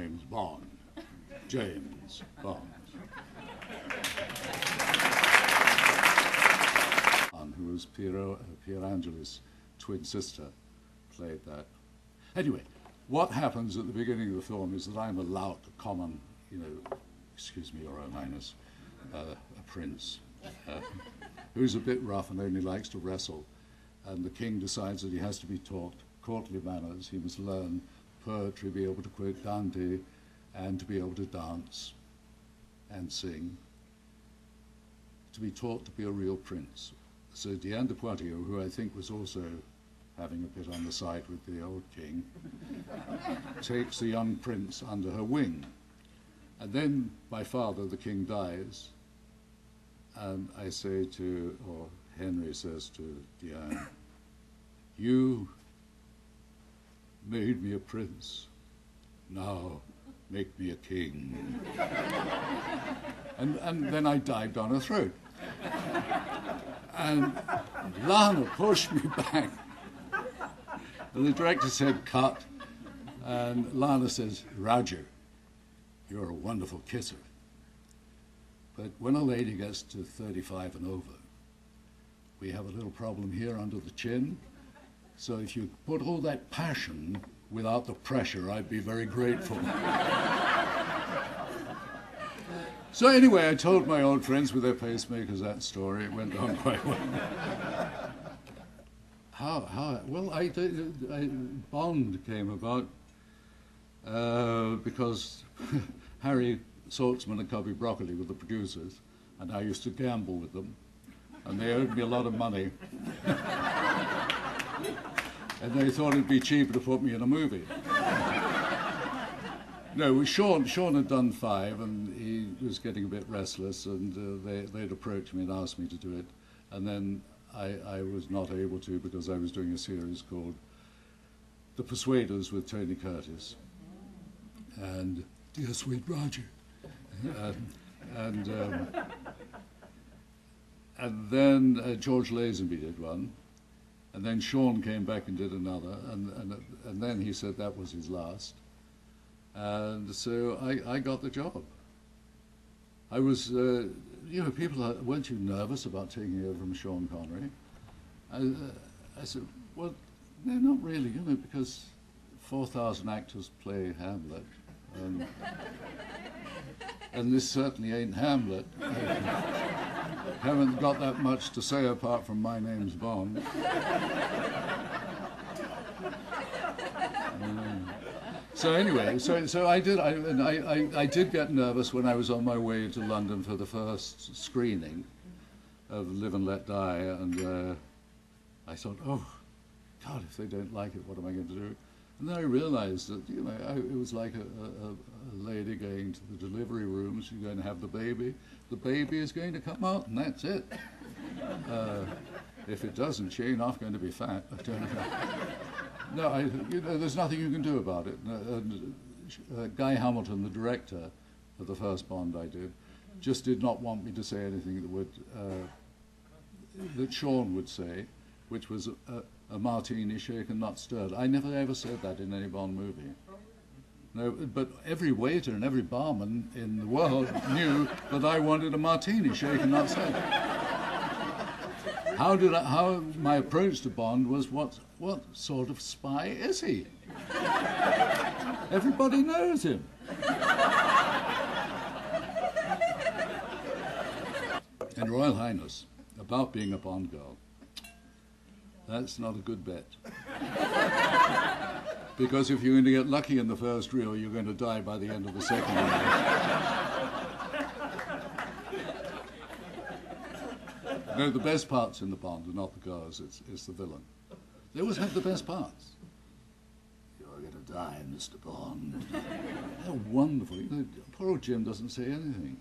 name's Bond. James Bond. Who was Pierangeli's twin sister, played that. Anyway, what happens at the beginning of the film is that I'm a lout, a common, excuse me, Your Royal Highness, a prince, who's a bit rough and only likes to wrestle. And the king decides that he has to be taught courtly manners. He must learn poetry, be able to quote Dante, and to be able to dance and sing, to be taught to be a real prince. So Diane de Poitiers, who I think was also having a bit on the side with the old king, takes the young prince under her wing. And then my father, the king, dies, and I say to, or Henry says to Diane, "You made me a prince, now make me a king." and then I dived on her throat. And Lana pushed me back. And the director said, "Cut." And Lana says, "Roger, you're a wonderful kisser. But when a lady gets to 35 and over, we have a little problem here under the chin. So if you put all that passion without the pressure, I'd be very grateful." So anyway, I told my old friends with their pacemakers that story. It went on quite well. Well, Bond came about because Harry Saltzman and Cubby Broccoli were the producers, and I used to gamble with them, and they owed me a lot of money. And they thought it'd be cheaper to put me in a movie. No, Sean had done 5, and he was getting a bit restless, and they'd approached me and asked me to do it. And then I was not able to because I was doing a series called The Persuaders with Tony Curtis and Dear Sweet Roger. And then George Lazenby did one, and then Sean came back and did another, and then he said that was his last. And so I got the job. I was, people, weren't you nervous about taking over from Sean Connery? I said, well, no, not really, because 4,000 actors play Hamlet. And this certainly ain't Hamlet. Haven't got that much to say apart from my name's Bond. So anyway, so I did get nervous when I was on my way to London for the first screening of Live and Let Die, and I thought, oh, God, if they don't like it, what am I going to do? And then I realized that, it was like a lady going to the delivery room. She's going to have the baby. The baby is going to come out, and that's it. If it doesn't, she ain't off going to be fat. No, there's nothing you can do about it. Guy Hamilton, the director of the first Bond I did, just did not want me to say anything that would that Sean would say, which was a martini shaken, not stirred. I never ever said that in any Bond movie. No, but every waiter and every barman in the world knew that I wanted a martini shaken, not stirred. How my approach to Bond was, what sort of spy is he? Everybody knows him. And Royal Highness, about being a Bond girl, that's not a good bet. Because if you're going to get lucky in the first reel, you're going to die by the end of the second reel. No, the best parts in the Bond are not the girls, it's the villain. They always have the best parts. You're going to die, Mr. Bond. They're wonderful. Poor old Jim doesn't say anything.